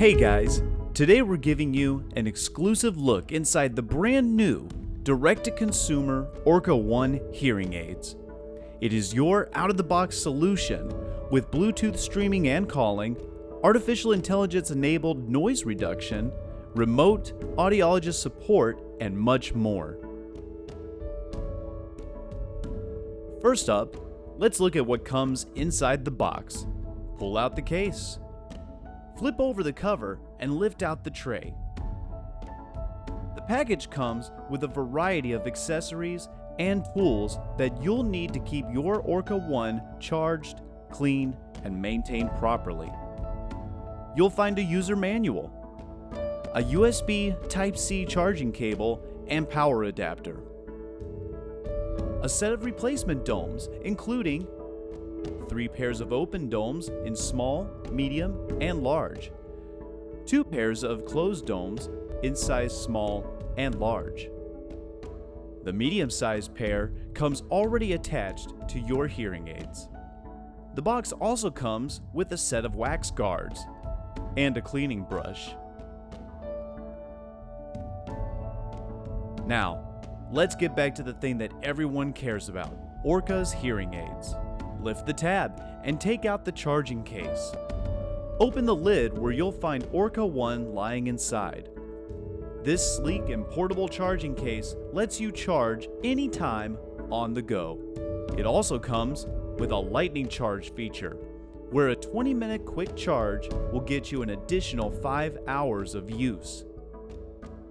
Hey guys, today we're giving you an exclusive look inside the brand new direct-to-consumer Orka One hearing aids. It is your out-of-the-box solution with Bluetooth streaming and calling, artificial intelligence-enabled noise reduction, remote audiologist support, and much more. First up, let's look at what comes inside the box. Pull out the case. Flip over the cover and lift out the tray. The package comes with a variety of accessories and tools that you'll need to keep your Orka One charged, cleaned, and maintained properly. You'll find a user manual, a USB Type-C charging cable and power adapter, a set of replacement domes including 3 pairs of open domes in small, medium, and large, 2 pairs of closed domes in size small and large. The medium-sized pair comes already attached to your hearing aids. The box also comes with a set of wax guards and a cleaning brush. Now, let's get back to the thing that everyone cares about, Orka's hearing aids. Lift the tab and take out the charging case. Open the lid where you'll find Orka One lying inside. This sleek and portable charging case lets you charge anytime on the go. It also comes with a lightning charge feature, where a 20-minute quick charge will get you an additional 5 hours of use.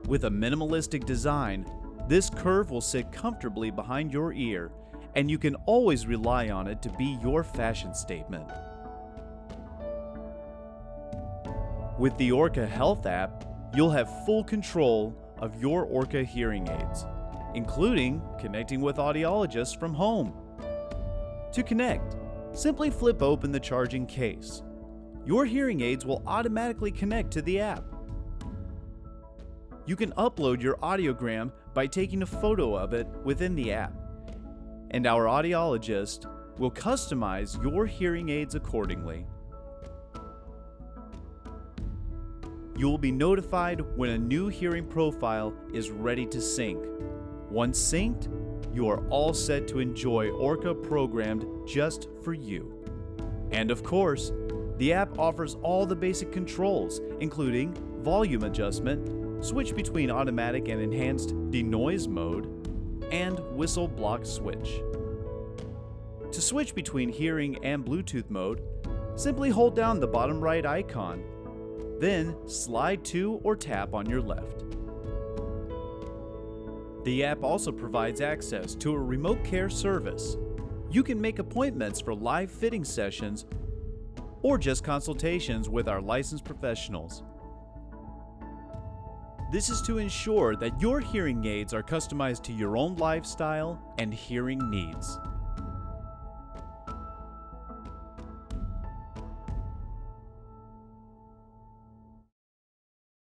With a minimalistic design, this curve will sit comfortably behind your ear, and you can always rely on it to be your fashion statement. With the Orka Health App, you'll have full control of your Orka hearing aids, including connecting with audiologists from home. To connect, simply flip open the charging case. Your hearing aids will automatically connect to the app. You can upload your audiogram by taking a photo of it within the app, and our audiologist will customize your hearing aids accordingly. You will be notified when a new hearing profile is ready to sync. Once synced, you are all set to enjoy Orka programmed just for you. And of course, the app offers all the basic controls, including volume adjustment, switch between automatic and enhanced denoise mode, and whistle block switch. To switch between hearing and Bluetooth mode, simply hold down the bottom right icon, then slide to or tap on your left. The app also provides access to a remote care service. You can make appointments for live fitting sessions or just consultations with our licensed professionals. This is to ensure that your hearing aids are customized to your own lifestyle and hearing needs.